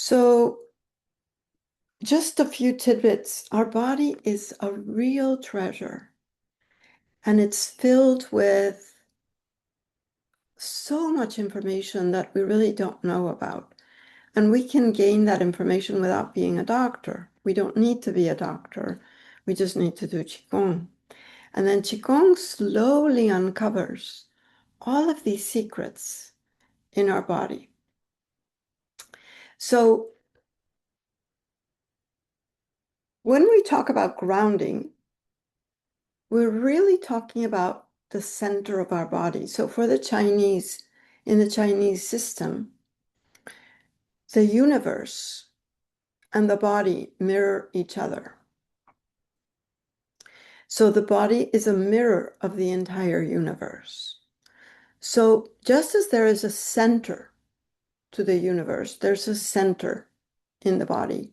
So, just a few tidbits. Our body is a real treasure, and it's filled with so much information that we really don't know about. And we can gain that information without being a doctor. We don't need to be a doctor. We just need to do Qigong. And then Qigong slowly uncovers all of these secrets in our body. So, when we talk about grounding, we're really talking about the center of our body. So for the Chinese, in the Chinese system, the universe and the body mirror each other. So the body is a mirror of the entire universe. So just as there is a center to the universe, there's a center in the body.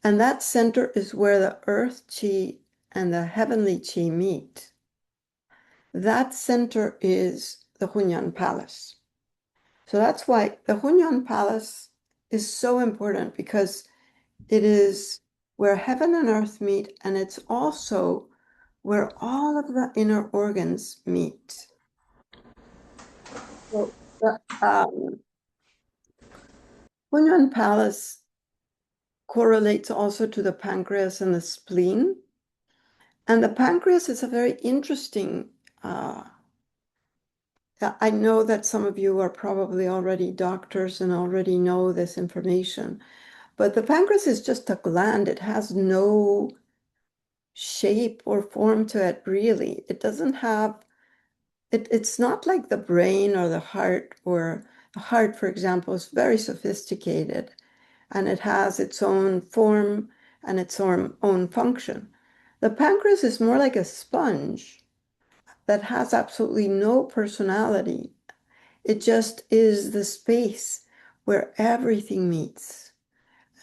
And that center is where the earth chi and the heavenly chi meet. That center is the Hunyuan Palace. So that's why the Hunyuan Palace is so important, because it is where heaven and earth meet, and it's also where all of the inner organs meet. So the Hunyuan Palace correlates also to the pancreas and the spleen. And the pancreas is a very interesting, I know that some of you are probably already doctors and already know this information. But the pancreas is just a gland. It has no shape or form to it, really. It doesn't have, it's not like the brain or the heart, or the heart, for example, is very sophisticated and it has its own form and its own function. The pancreas is more like a sponge that has absolutely no personality. It just is the space where everything meets.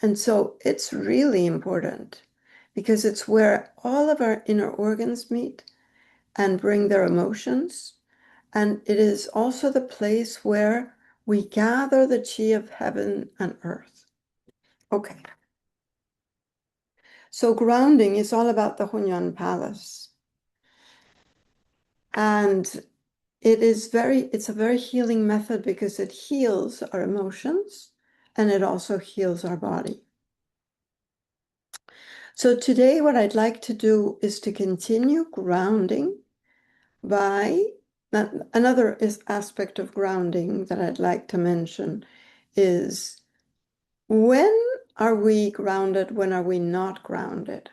And so it's really important because it's where all of our inner organs meet and bring their emotions. And it is also the place where we gather the chi of heaven and earth. Okay. So grounding is all about the Hunyuan Palace. And it's a very healing method because it heals our emotions and it also heals our body. So today, what I'd like to do is to continue grounding by another aspect of grounding that I'd like to mention is, when are we grounded? When are we not grounded?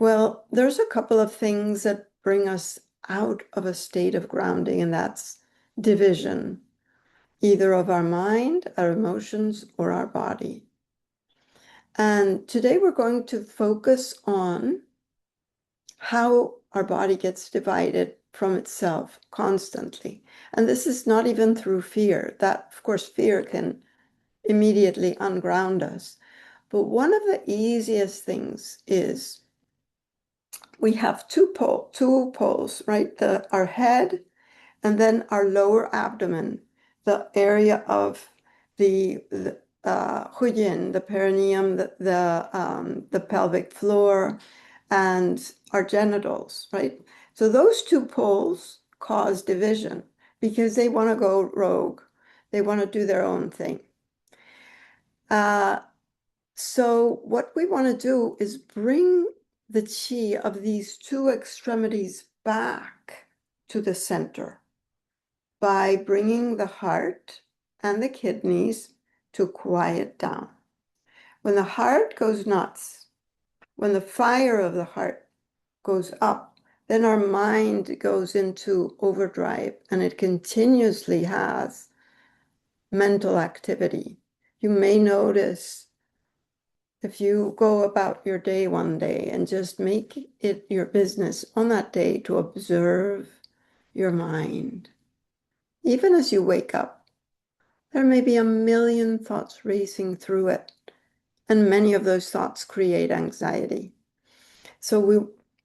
Well, there's a couple of things that bring us out of a state of grounding, and that's division, either of our mind, our emotions, or our body. And today we're going to focus on how our body gets divided from itself constantly. And this is not even through fear. That, of course, fear can immediately unground us. But one of the easiest things is we have two poles, right? Our head and then our lower abdomen, the area of the Huyin, the perineum, the pelvic floor, and our genitals, right? So those two poles cause division because they want to go rogue. They want to do their own thing. So what we want to do is bring the chi of these two extremities back to the center by bringing the heart and the kidneys to quiet down. When the heart goes nuts, when the fire of the heart goes up, then our mind goes into overdrive and it continuously has mental activity. You may notice, if you go about your day one day and just make it your business on that day to observe your mind, even as you wake up, there may be a million thoughts racing through it, and many of those thoughts create anxiety. So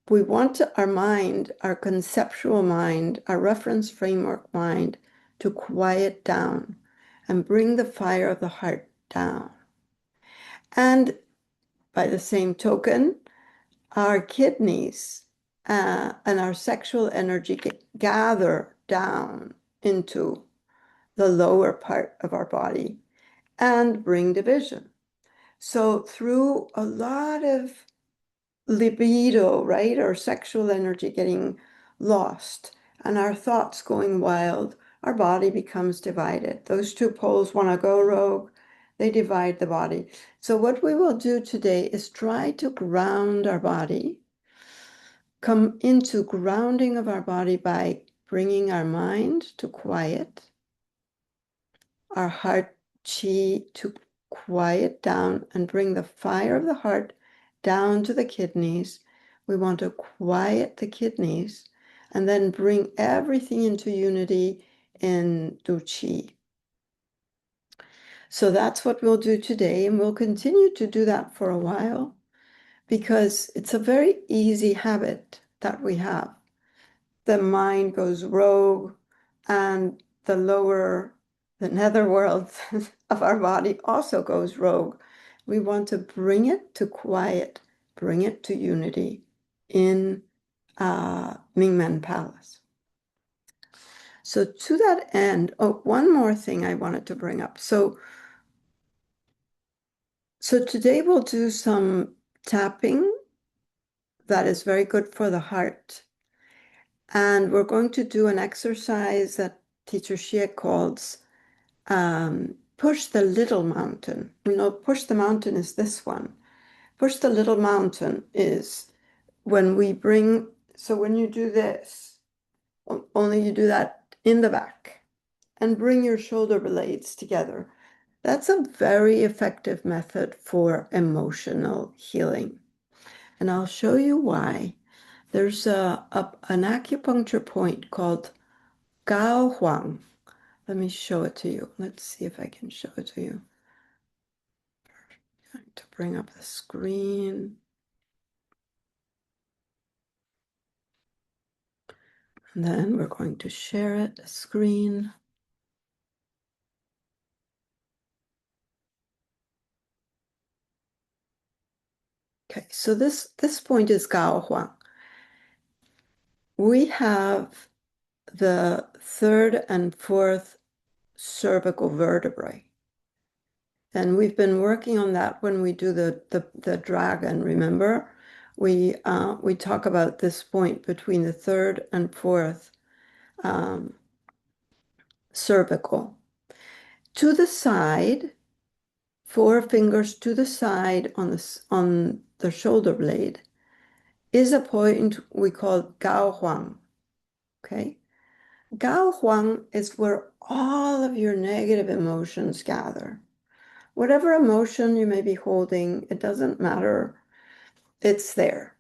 we want our mind, our conceptual mind, our reference framework mind, to quiet down and bring the fire of the heart down. And by the same token, our kidneys and our sexual energy gather down into the lower part of our body and bring division. So through a lot of libido, right, or sexual energy getting lost and our thoughts going wild, our body becomes divided. Those two poles want to go rogue, they divide the body. So what we will do today is try to ground our body, come into grounding of our body by bringing our mind to quiet, our heart chi to quiet down and bring the fire of the heart down to the kidneys. We want to quiet the kidneys and then bring everything into unity in Du Chi. So that's what we'll do today, and we'll continue to do that for a while because it's a very easy habit that we have. The mind goes rogue and the netherworld of our body also goes rogue. We want to bring it to quiet, bring it to unity in Mingmen Palace. So to that end, one more thing I wanted to bring up. So today we'll do some tapping that is very good for the heart. And we're going to do an exercise that Teacher Xie calls push the little mountain. Push the mountain is this one. Push the little mountain is when we bring, so when you do this, only you do that in the back and bring your shoulder blades together. That's a very effective method for emotional healing. And I'll show you why. There's an acupuncture point called Gao Huang. Let me show it to you. Let's see if I can show it to you. I'm going to bring up the screen. And then we're going to share it, the screen. Okay, so this point is Gao Huang. We have the third and fourth cervical vertebrae. And we've been working on that when we do the dragon, remember? We talk about this point between the third and fourth cervical. To the side, 4 fingers to the side on the shoulder blade is a point we call Gao Huang. Okay? Gao Huang is where all of your negative emotions gather. Whatever emotion you may be holding, it doesn't matter. It's there.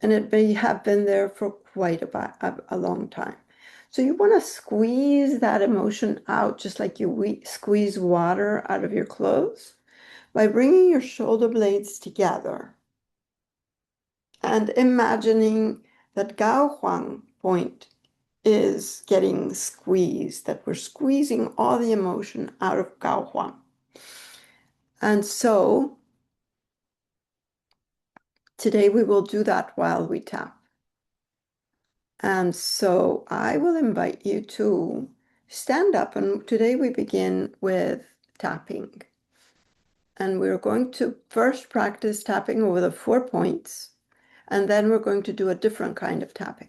And it may have been there for quite a long time. So you want to squeeze that emotion out just like you squeeze water out of your clothes by bringing your shoulder blades together and imagining that Gao Huang point is getting squeezed, that we're squeezing all the emotion out of Gao Huang. And so today we will do that while we tap. And so I will invite you to stand up, and today we begin with tapping. And we're going to first practice tapping over the 4 points, and then we're going to do a different kind of tapping.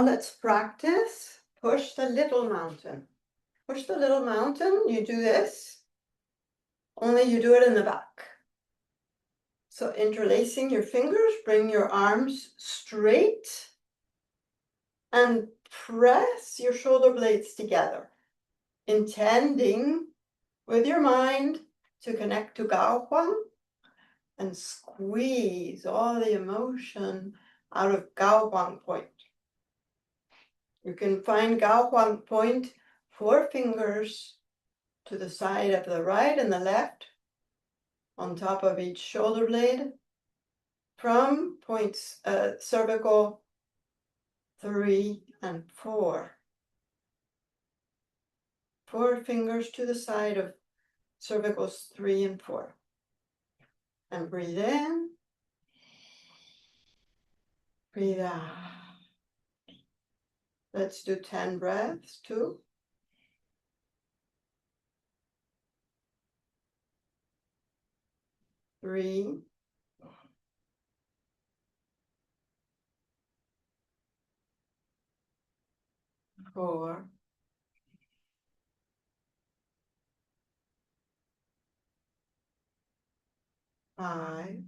Now let's practice push the little mountain. Push the little mountain, you do this, only you do it in the back. So interlacing your fingers, bring your arms straight and press your shoulder blades together, intending with your mind to connect to Gao Huang and squeeze all the emotion out of Gao Huang point. You can find Gao Huang point 4 fingers to the side of the right and the left on top of each shoulder blade from points cervical 3 and 4. 4 fingers to the side of cervicals 3 and 4. And breathe in, breathe out. Let's do 10 breaths, 2, 3, 4, 5,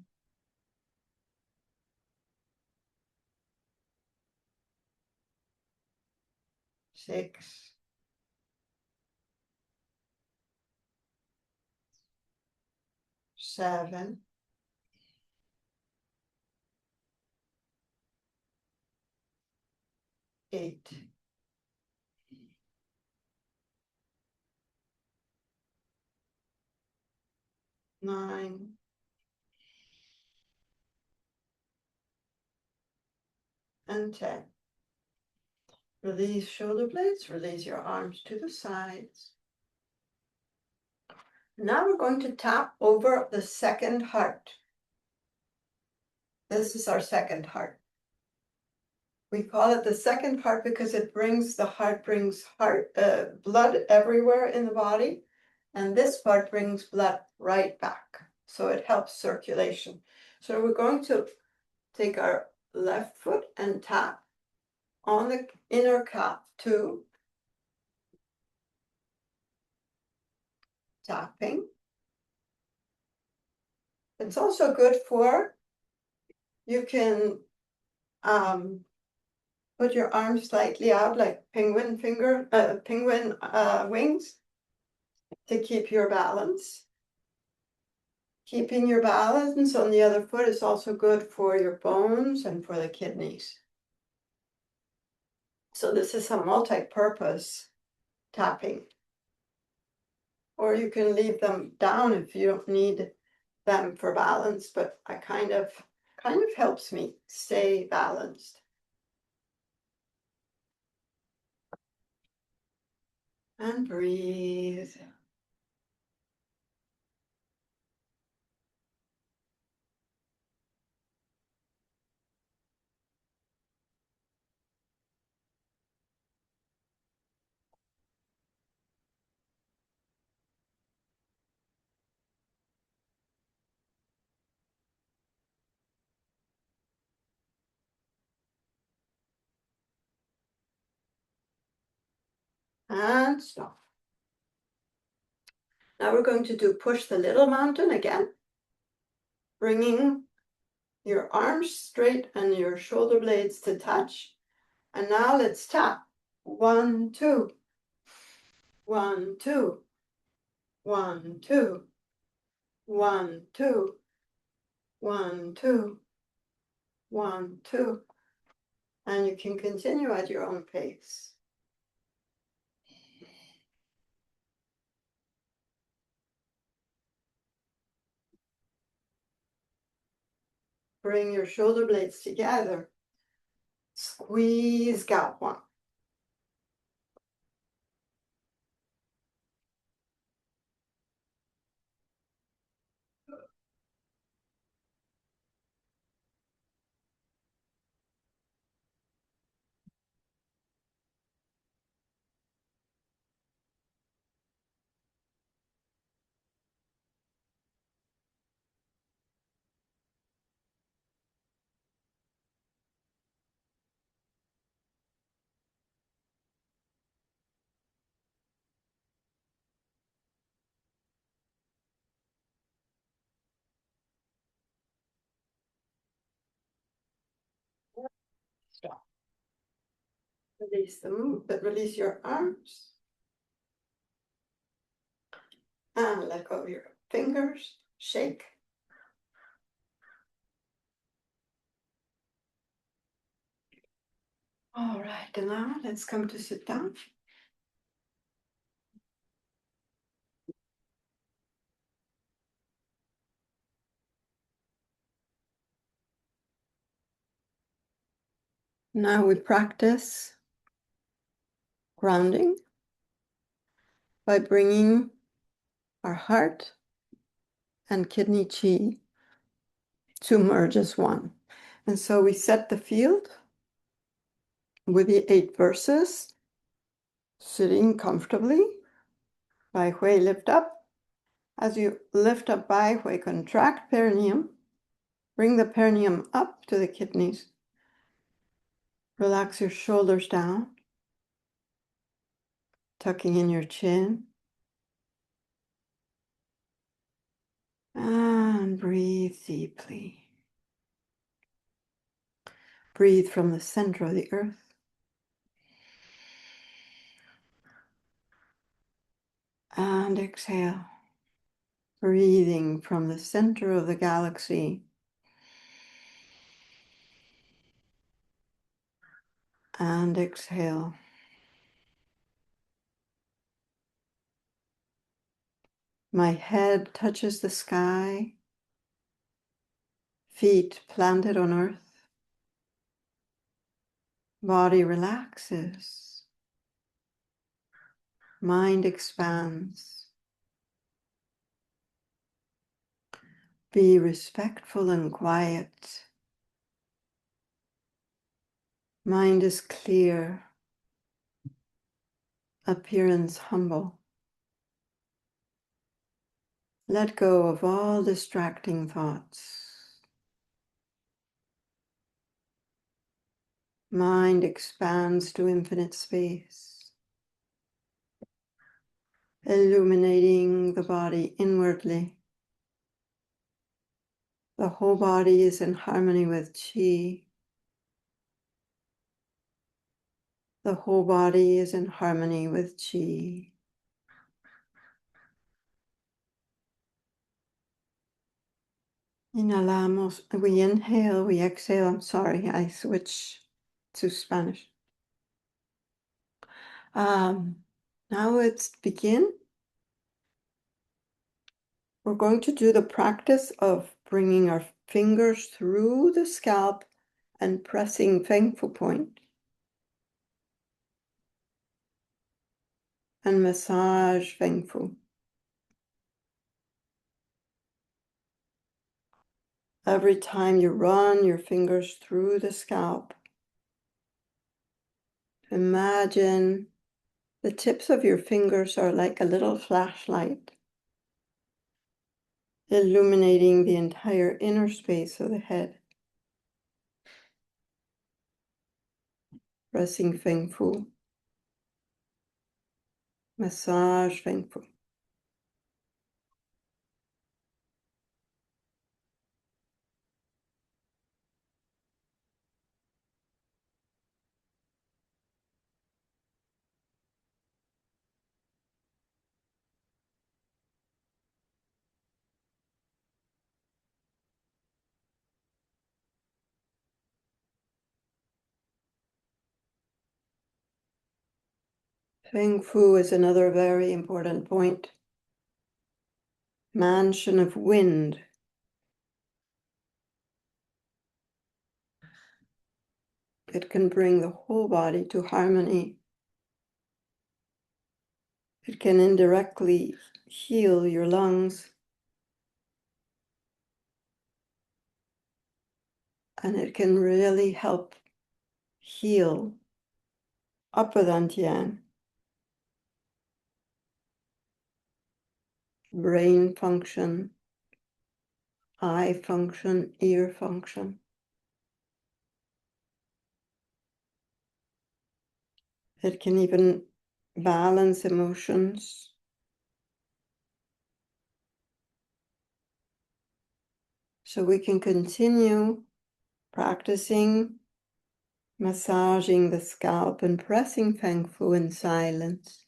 6, 7, 8, 9, and 10. Release shoulder blades, release your arms to the sides. Now we're going to tap over the second heart. This is our second heart. We call it the second heart because it brings blood everywhere in the body, and this part brings blood right back. So it helps circulation. So we're going to take our left foot and tap on the inner calf 2, tapping. It's also good for, you can put your arms slightly out like penguin wings to keep your balance. Keeping your balance on the other foot is also good for your bones and for the kidneys. So this is a multi-purpose tapping. Or you can leave them down if you don't need them for balance, but I kind of helps me stay balanced. And breathe. And stop. Now we're going to do push the little mountain again, bringing your arms straight and your shoulder blades to touch. And now let's tap. 1, 2, 1, 2, 1, 2, 1, 2, 1, 2, 1, 2. And you can continue at your own pace. Bring your shoulder blades together. Squeeze Gao Huang. Stop. Release the move, but release your arms. And let go of your fingers. Shake. All right, and now let's come to sit down. Now we practice grounding by bringing our heart and kidney chi to merge as one. And so we set the field with the 8 verses, sitting comfortably. Bai Hui, lift up. As you lift up Bai Hui, contract perineum. Bring the perineum up to the kidneys. Relax your shoulders down, tucking in your chin. And breathe deeply. Breathe from the center of the earth. And exhale. Breathing from the center of the galaxy. And exhale. My head touches the sky. Feet planted on earth. Body relaxes. Mind expands. Be respectful and quiet. Mind is clear. Appearance humble. Let go of all distracting thoughts. Mind expands to infinite space, illuminating the body inwardly. The whole body is in harmony with Qi. The whole body is in harmony with Qi. Inhalamos, we inhale, we exhale. I'm sorry, I switch to Spanish. Now let's begin. We're going to do the practice of bringing our fingers through the scalp and pressing Feng Fu point. And massage Feng Fu. Every time you run your fingers through the scalp, imagine the tips of your fingers are like a little flashlight, illuminating the entire inner space of the head. Pressing Feng Fu. Massage Feng Fu. Feng Fu is another very important point. Mansion of wind. It can bring the whole body to harmony. It can indirectly heal your lungs. And it can really help heal Upper Dantian, brain function, eye function, ear function. It can even balance emotions. So we can continue practicing Massaging the scalp and pressing Feng Fu in silence.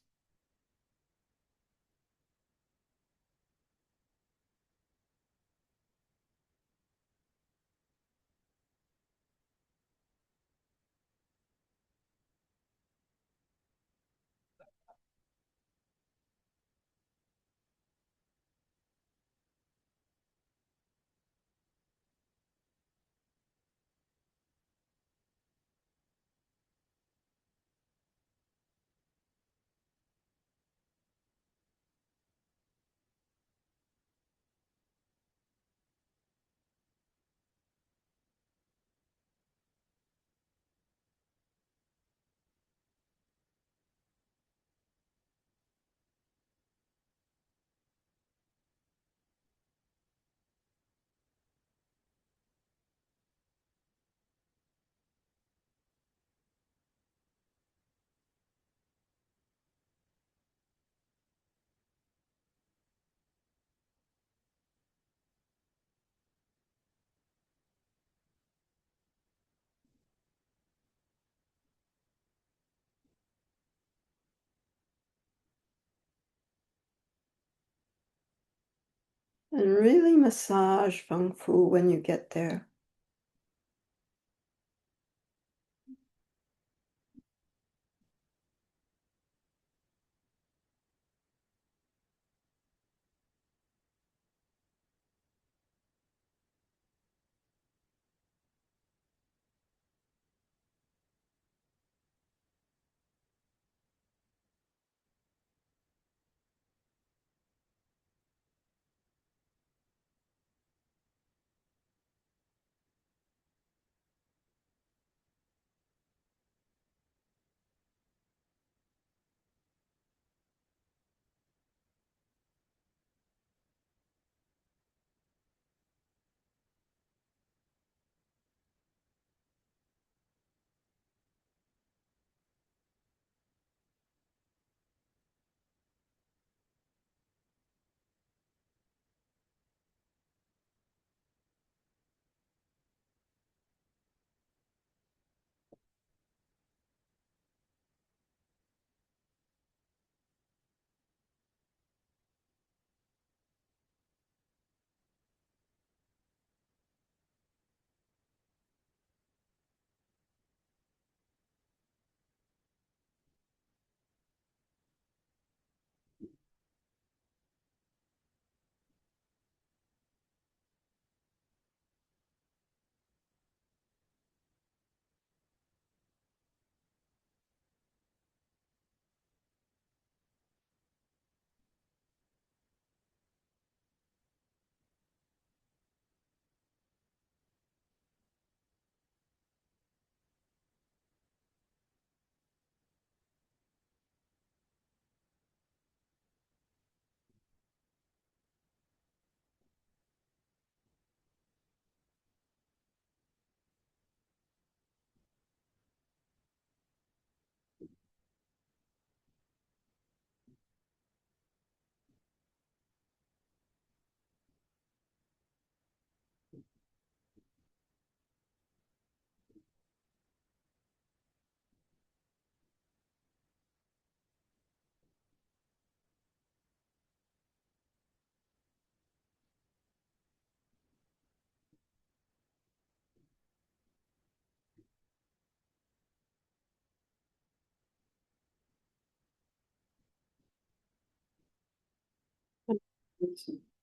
And really massage Feng Fu when you get there.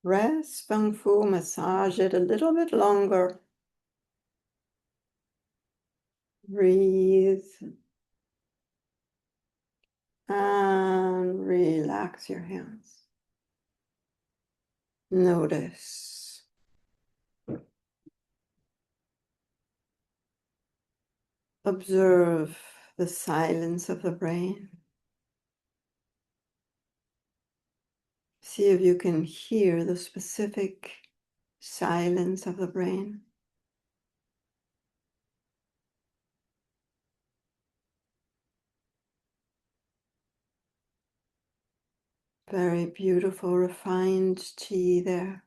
Press Feng Fu, massage it a little bit longer. Breathe and relax your hands. Notice. Observe the silence of the brain. See if you can hear the specific silence of the brain. Very beautiful, refined chi there.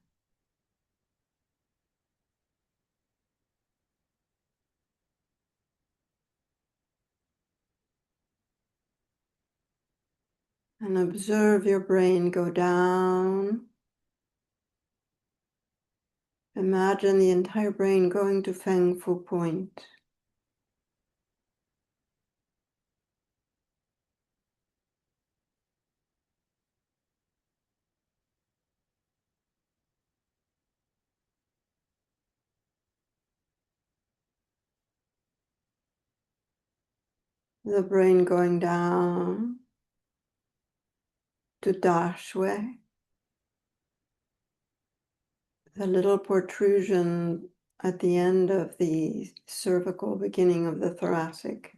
And observe your brain go down. Imagine the entire brain going to Feng Fu Point. The brain going down to Da Shui, the little protrusion at the end of the cervical, beginning of the thoracic.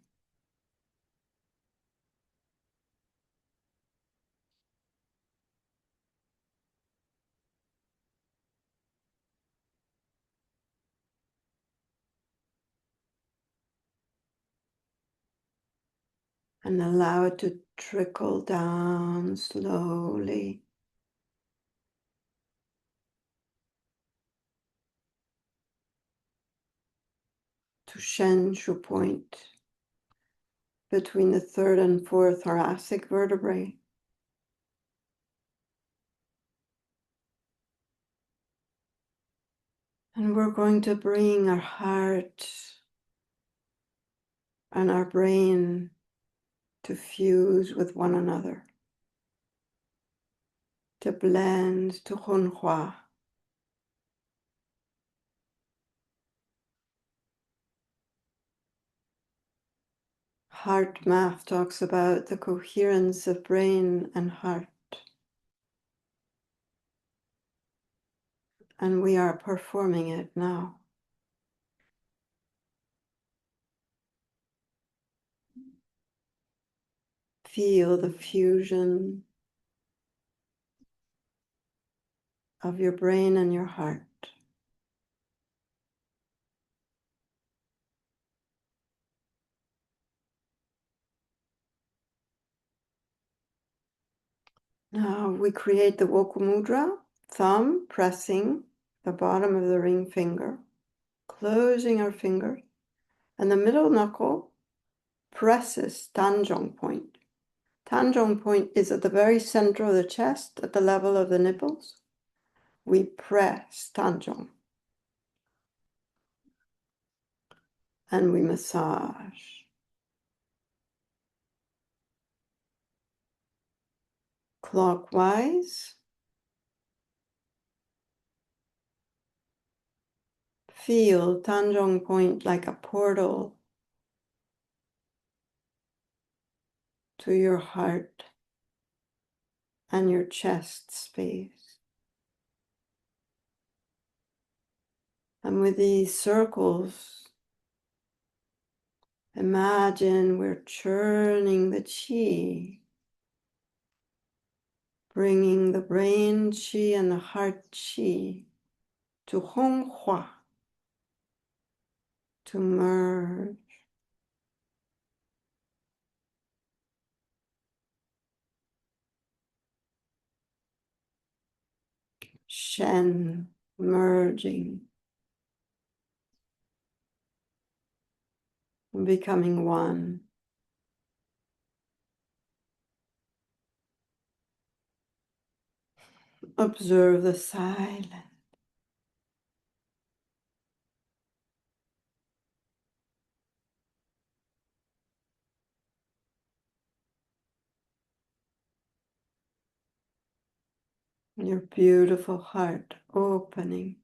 And allow it to trickle down slowly to Shen Shu Point, between the third and fourth thoracic vertebrae. And we're going to bring our heart and our brain to fuse with one another, to blend to Hunhua. Heart math talks about the coherence of brain and heart. And we are performing it now. Feel the fusion of your brain and your heart. Now we create the Woku Mudra, thumb pressing the bottom of the ring finger, closing our fingers, and the middle knuckle presses Tanjong point. Tanjong point is at the very center of the chest, at the level of the nipples. We press Tanjong and we massage. Clockwise. Feel Tanjong point like a portal to your heart and your chest space. And with these circles, imagine we're churning the qi, bringing the brain qi and the heart qi to Honghua, to merge. Shen, merging, and becoming one. Observe the silence. Your beautiful heart opening.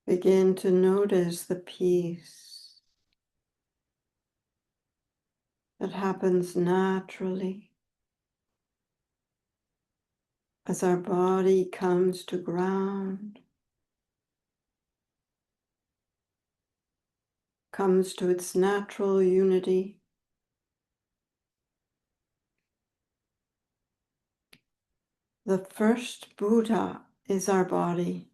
Begin to notice the peace that happens naturally as our body comes to ground, comes to its natural unity. The first Buddha is our body,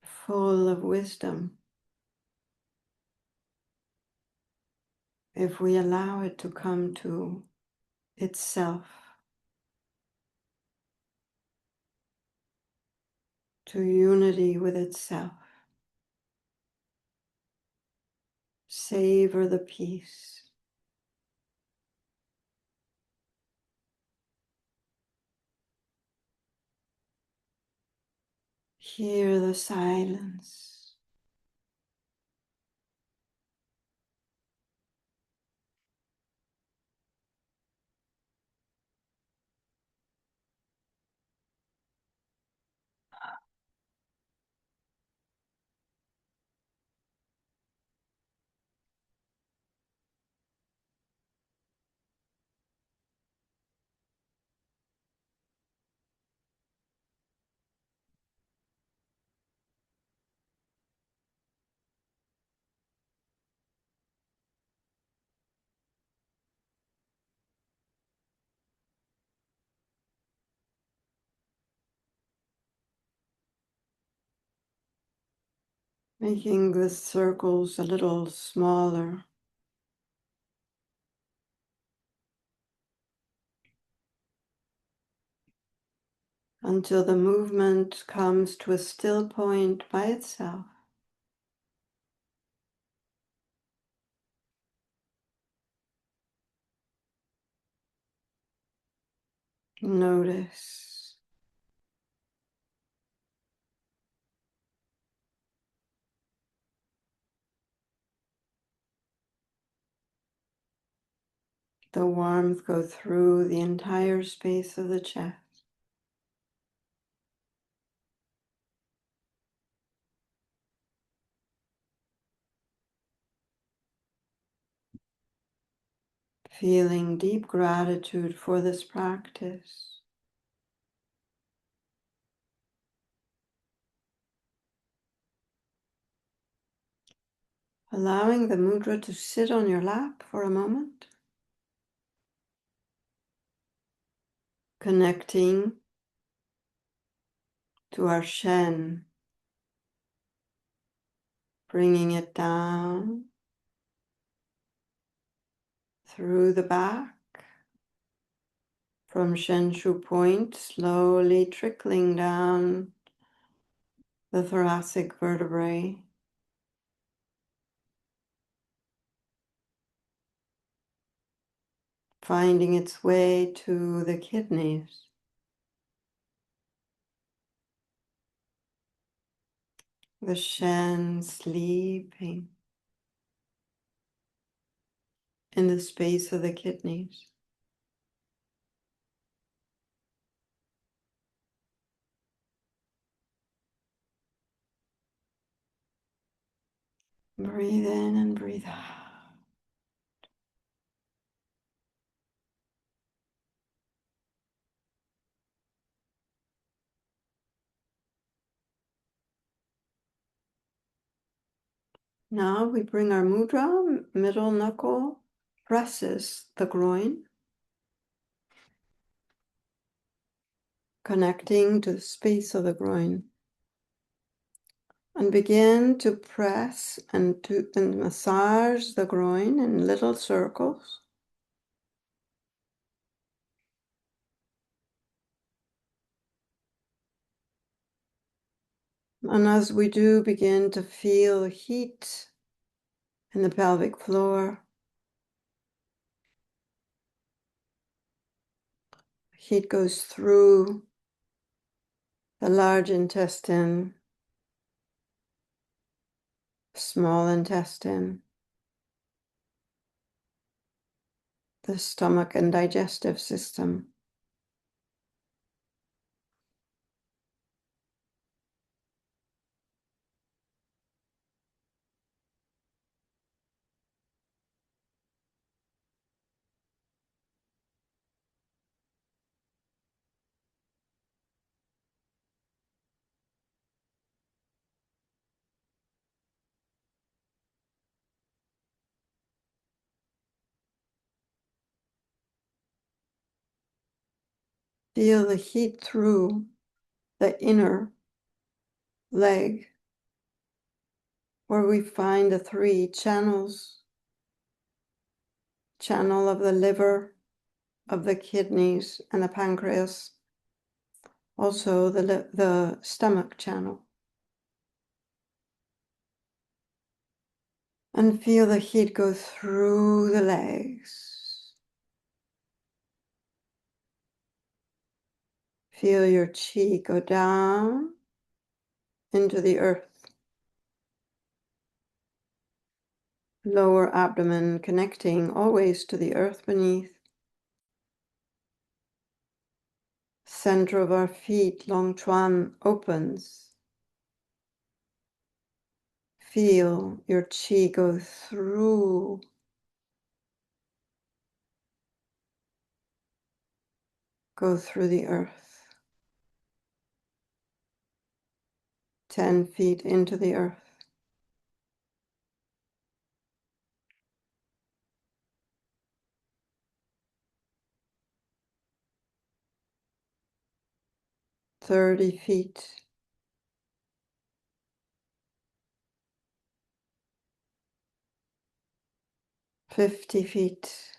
full of wisdom, if we allow it to come to itself, to unity with itself. Savor the peace. Hear the silence. Making the circles a little smaller. Until the movement comes to a still point by itself. Notice. The warmth go through the entire space of the chest. Feeling deep gratitude for this practice. Allowing the mudra to sit on your lap for a moment. Connecting to our Shen. Bringing it down through the back. From Shen Shu Point, slowly trickling down the thoracic vertebrae. Finding its way to the kidneys. The Shen sleeping in the space of the kidneys. Breathe in and breathe out. Now we bring our mudra, middle knuckle presses the groin, connecting to the space of the groin. And begin to press and massage the groin in little circles. And as we do, begin to feel heat in the pelvic floor. Heat goes through the large intestine, small intestine, the stomach and digestive system. Feel the heat through the inner leg, where we find the three channels: channel of the liver, of the kidneys, and the pancreas. Also the stomach channel. And feel the heat go through the legs. Feel your chi go down into the earth. Lower abdomen connecting always to the earth beneath. Center of our feet, Long Chuan, opens. Feel your chi go through. Go through the earth. 10 feet into the earth. "30 feet. 50 feet.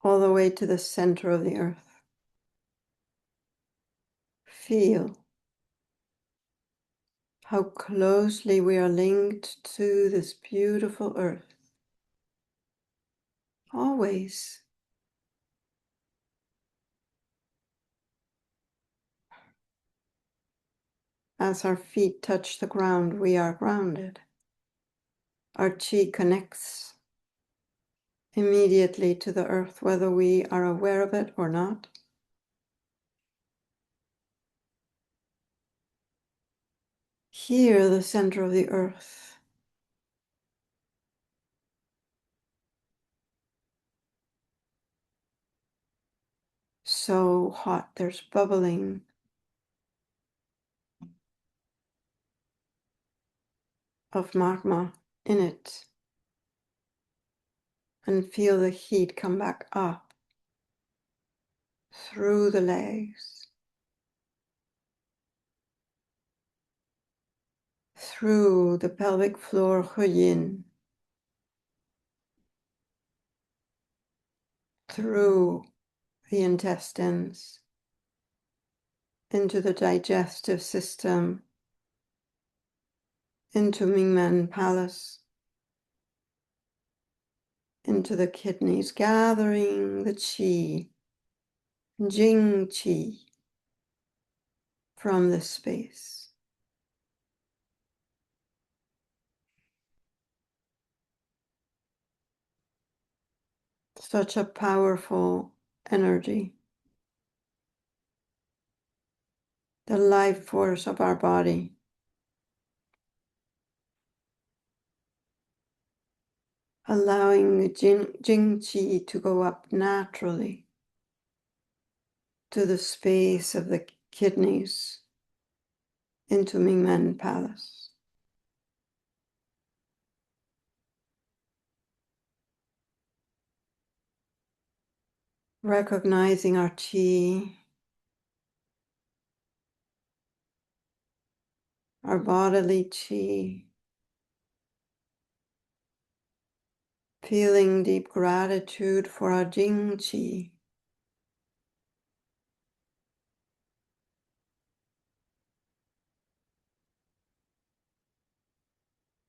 All the way to the center of the earth. Feel how closely we are linked to this beautiful earth. Always. As our feet touch the ground, we are grounded. Our chi connects immediately to the earth, whether we are aware of it or not. Here, the center of the earth. So hot, there's bubbling. Of magma in it. And feel the heat come back up through the legs, through the pelvic floor, Huyin, through the intestines, into the digestive system, into Mingmen Palace, into the kidneys, gathering the qi, Jing qi, from this space. Such a powerful energy. The life force of our body. Allowing the Jing Qi to go up naturally to the space of the kidneys into Mingmen Palace. Recognizing our Qi, our bodily Qi, feeling deep gratitude for our Jing Qi.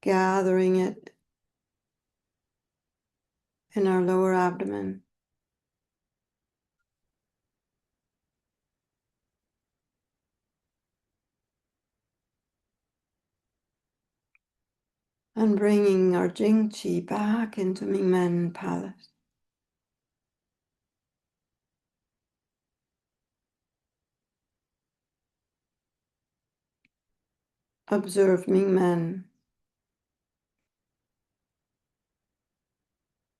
Gathering it in our lower abdomen. And bringing our Jing Qi back into Mingmen Palace. Observe Mingmen.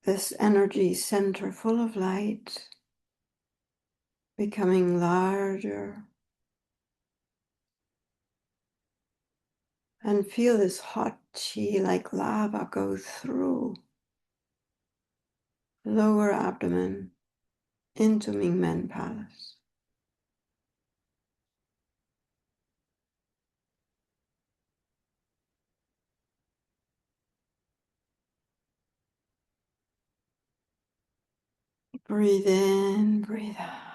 This energy center full of light, becoming larger. And feel this hot chi like lava go through. lower abdomen into Mingmen Palace. Breathe in, breathe out.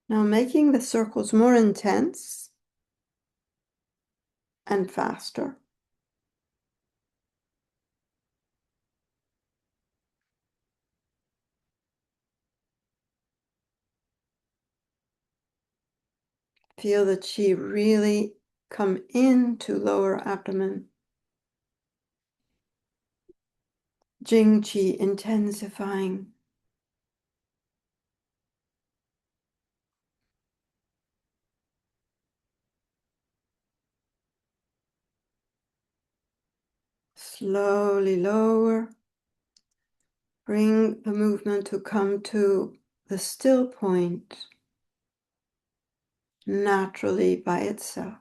Now making the circles more intense and faster. Feel the chi really come into lower abdomen. Jing Qi intensifying. Slowly lower. Bring the movement to come to the still point naturally by itself.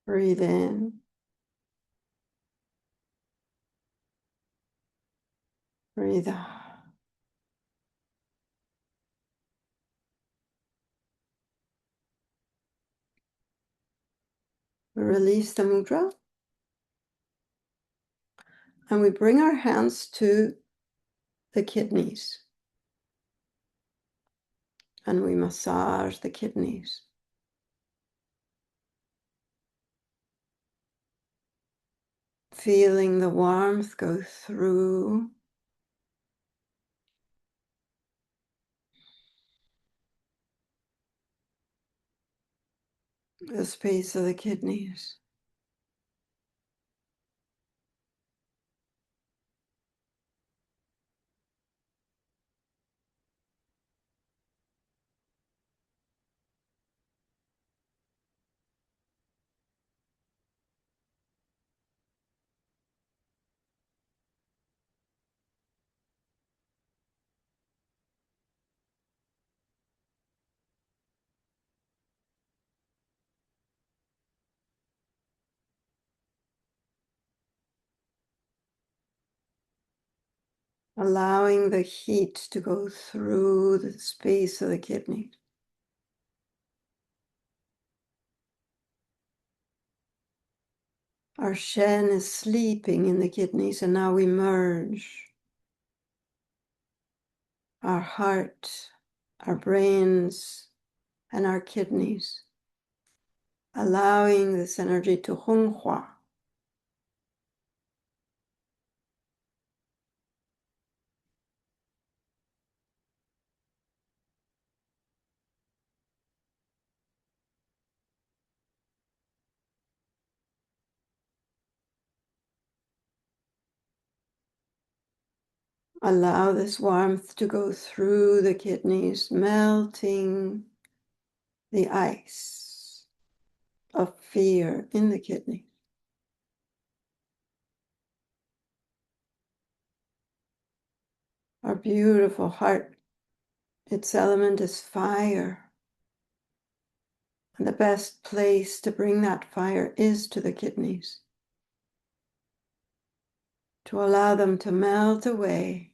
Breathe in. Breathe out. We release the mudra. And we bring our hands to the kidneys. And we massage the kidneys. Feeling the warmth go through the space of the kidneys. Allowing the heat to go through the space of the kidney. Our Shen is sleeping in the kidneys, and now we merge our heart, our brains, and our kidneys, allowing this energy to Honghua. Allow this warmth to go through the kidneys, melting the ice of fear in the kidney. Our beautiful heart, its element is fire. And the best place to bring that fire is to the kidneys, to allow them to melt away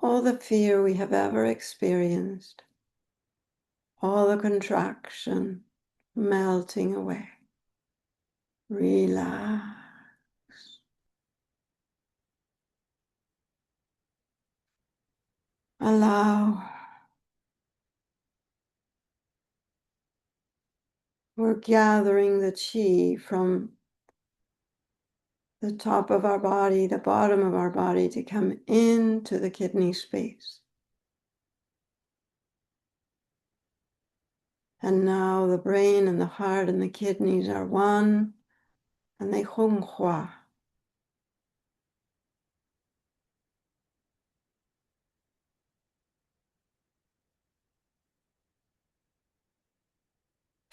all the fear we have ever experienced, all the contraction melting away. Relax. Allow. We're gathering the chi from the top of our body, the bottom of our body, to come into the kidney space. And now the brain and the heart and the kidneys are one, and they Honghua.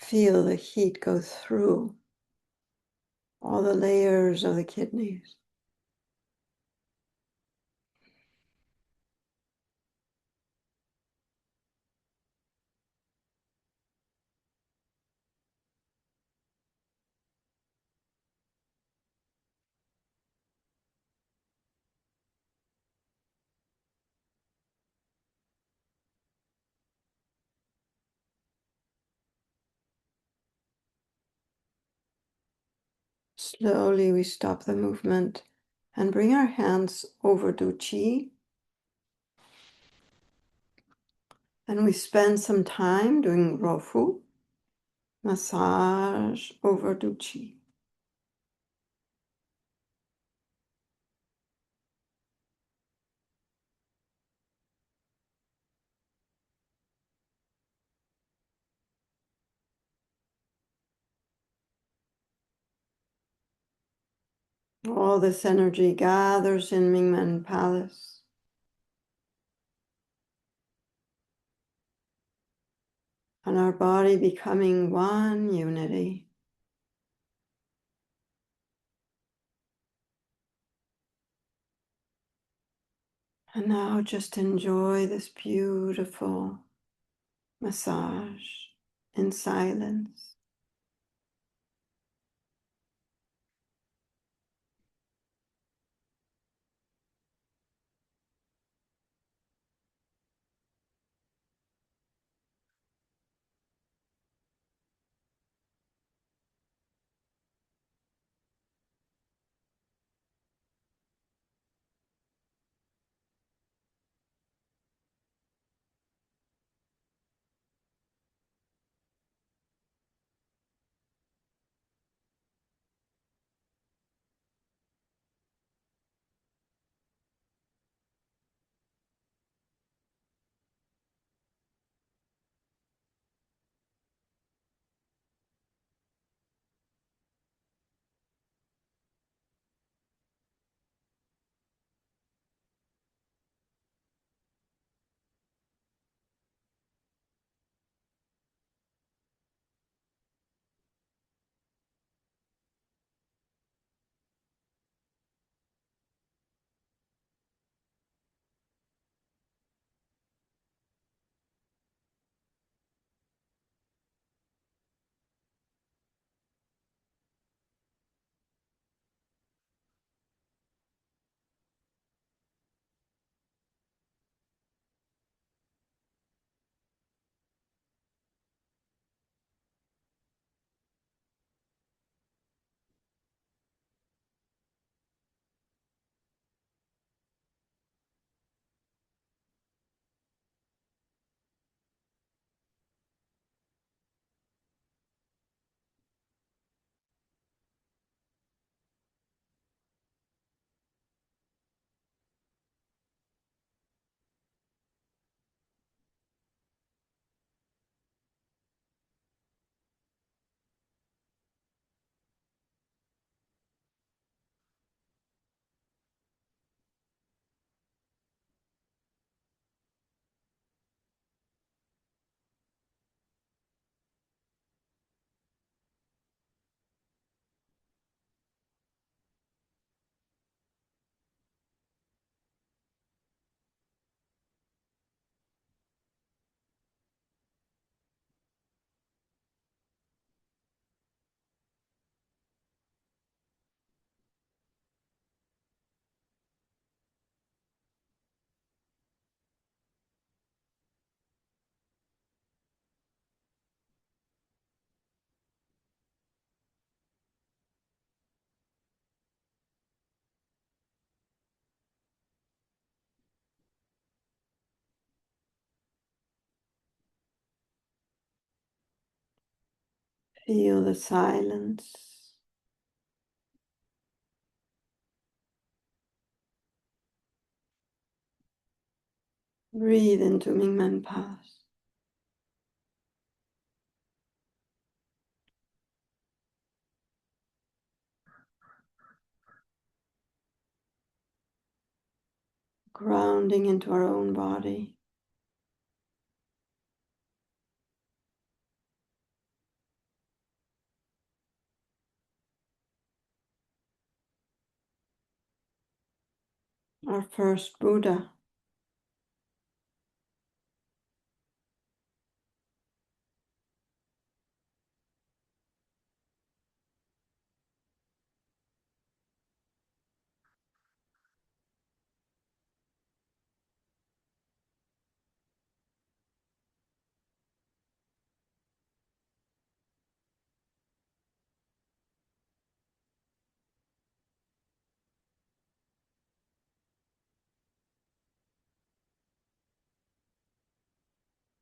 Feel the heat go through all the layers of the kidneys. Slowly we stop the movement and bring our hands over to Qi. And we spend some time doing Rofu, massage over to Qi. All this energy gathers in Mingmen Palace. And our body becoming one unity. And now just enjoy this beautiful massage in silence. Feel the silence. Breathe into Mingmen Palace. Grounding into our own body. our first Buddha.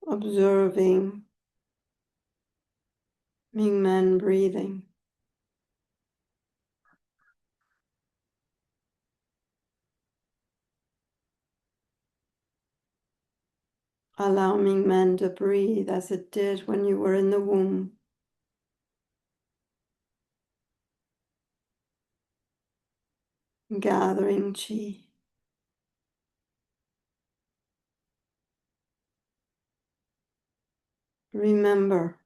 Observing Mingmen breathing. Allow Mingmen to breathe as it did when you were in the womb. Gathering chi. Remember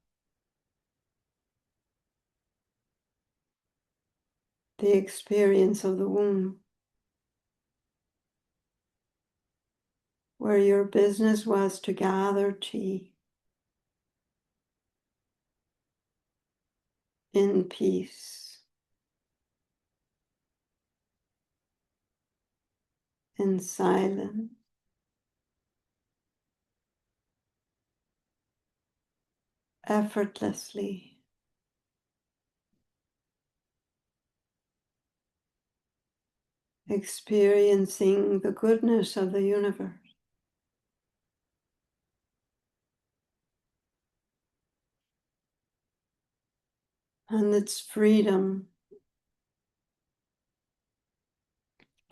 the experience of the womb, where your business was to gather chi in peace, in silence, effortlessly. Experiencing the goodness of the universe. And its freedom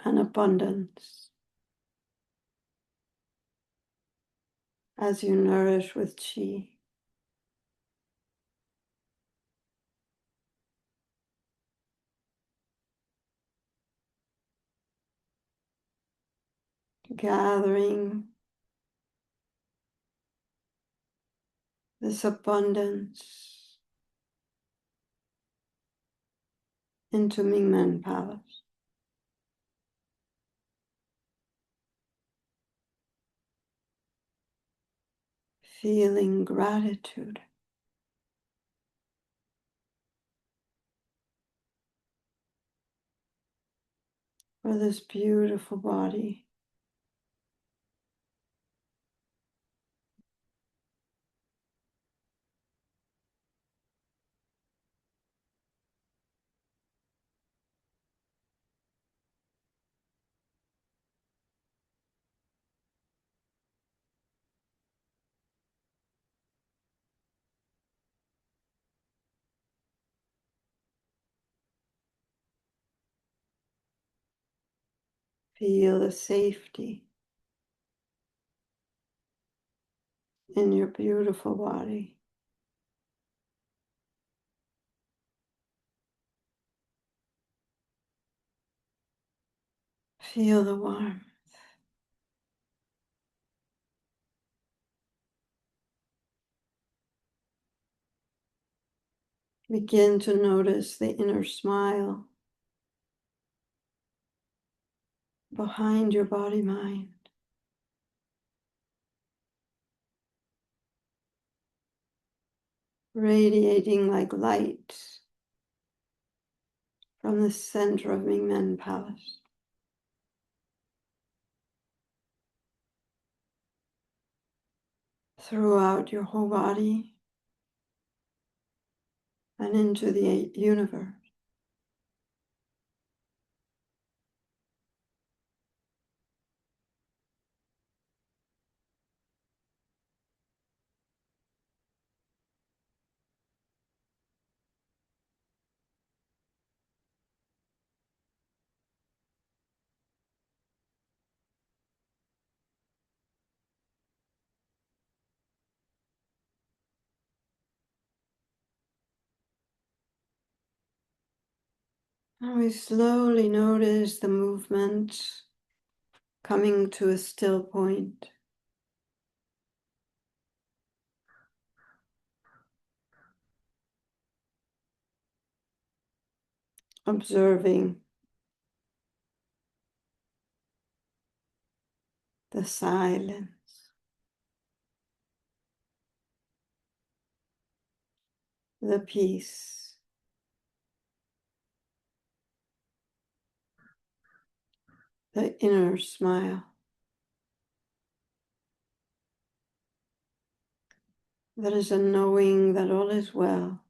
and abundance as you nourish with chi. Gathering this abundance into Mingmen Palace. Feeling gratitude for this beautiful body. Feel the safety in your beautiful body. Feel the warmth. Begin to notice the inner smile behind your body mind. Radiating like light from the center of Mingmen Palace. Throughout your whole body and into the universe. And we slowly notice the movement coming to a still point. Observing the silence, the peace, the inner smile. That is a knowing that all is well.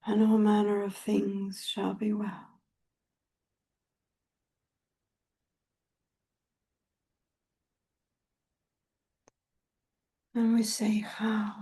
And all manner of things shall be well. And we say, how